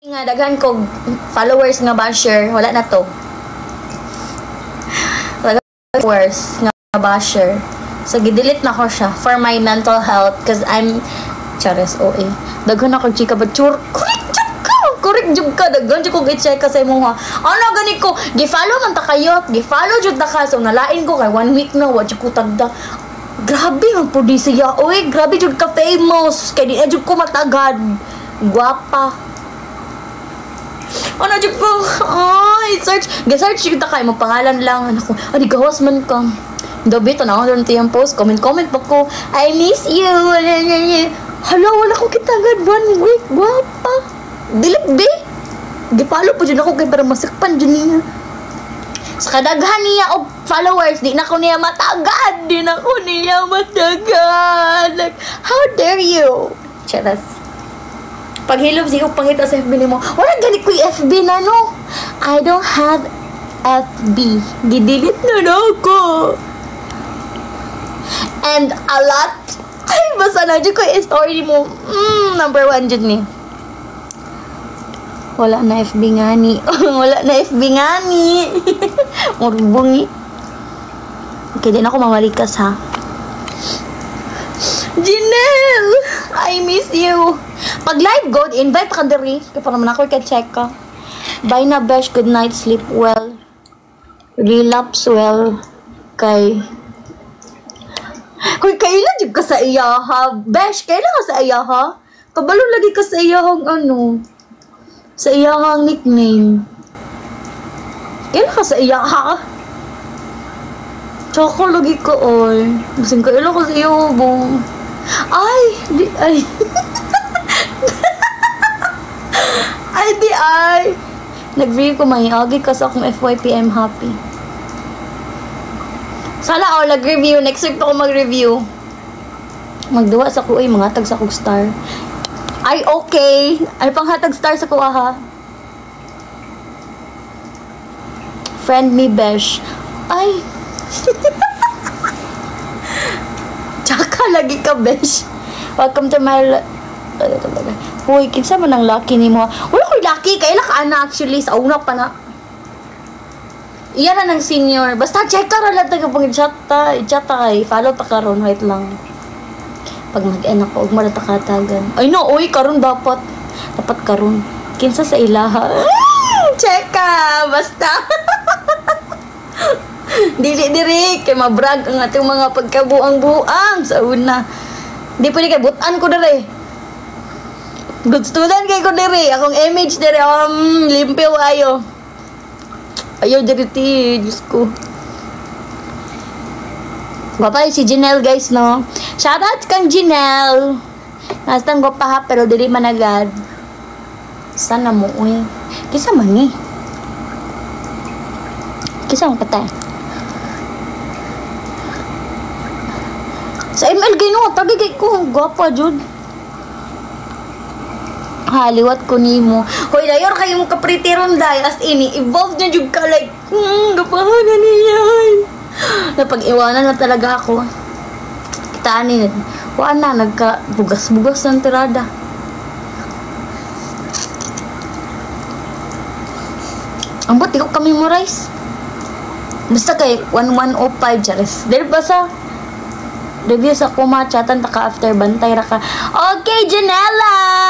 Nga daghan ko followers nga basher, wala na to. Followers nga basher. So gidelete na ko siya for my mental health cause I'm chares OA. Daghan ako chika ba chur. Correct jud ka daghan jud ko gi-check ka sa imo ha. Ano gani ko gi-follow man ta kayo, gi-follow jud ta ka so nalain ko kay 1 week na wa jud ko tagda. Grabe ang pudi siya. Oy, grabe jud ka famous kay di jud ko matagad. Guwapa. Ano jud ko? Ay, search jud ta kay mo pangalan lang anak ko. Ani gawas man ka. Dabi to na ako tiyang post, comment pa ko. I miss you. Hala, wala ko kitagad 1 week. Guwapa. Dilit be. Gi-follow po dyan ako kay para masakpan dyan niya. Sa kadaghan niya o followers, di na ko niya matagad. Like, how dare you? Charas. Paghilom siya kong pangita sa FB ni mo. Wala gani ko yung FB na no. I don't have FB. Gidilit na ako. And a lot. Ay, basta na dyan ko yung story mo. Number 1 dyan ni. Wala na FB nga ni. Wala na FB nga ni. Murbungi. Okay, din ako mamalikas ha. Janelle! I miss you. Pag live god, invite ka diri. Kaya pa naman ako i-check ka. Bye na, besh. Good night. Sleep well. Relapse well. Kay... Hoy, kailan dyan ka sa iya ha? Besh, kailan ka sa iya ha? Kabalo lagi ka sa iya hang ano... Sa iyang nickname. Kailan ka sa iya ha? Tsaka lagi ko oy. Masing kailan ka sa iyo bong. Ay! Di ay. Ay di ay. Nag-review ko mahiagi ka sa akong FYPM happy. Sana ako nag-review. Next week ako mag-review. Magduwa sa ko ay mga tag sa kong star. Ay, okay. Ay, panghatag star sa kuha, ha? Friend me, besh. Ay. Tsaka lagi ka, besh. Welcome to my... Uy, kinsa mo ng lucky ni mo? Wala ko lucky. Kailan ka na, actually. Sa una pa na. Iyan na ng senior. Basta check ka rin lang pag i-chat ta. I-chat ta kay. Follow ta ka ron. Wait lang. Pag mag-end ako, huwag malatakatagan. Ay no, uy, karon dapat. Dapat karon. Kinsa sa ilaha. Check ka! Basta. Dili-diri. Kaya mabrag ang ating mga pagkabuang-buang sa una. Di pwede kay butan ko diri. Good student kay ko diri. Akong image diri. Limpyo ayo. Ayaw diri ti. Diyos ko. Gwapa si Janelle guys no. Shoutout kang Janelle. Nastang gwapa ha pero dili managad. Sana mo uy. Kisa man ni. Kisa mo patay. Sa ML gino tagigay ko gwapa jud. Haliwat ko nimo. Hoy dayor kayo mo ka-pretty ron day as ini evolve na jud ka like gapahanan niya. Napag-iwanan na talaga ako. Kitaan ni wala na, nagka-bugas-bugas ng tirada. Ang buti ko ka-memorize. Basta kay 1105 Charis. Dahil ba sa review sa kuma chatan taka after bantay ra ka. Okay, Janela!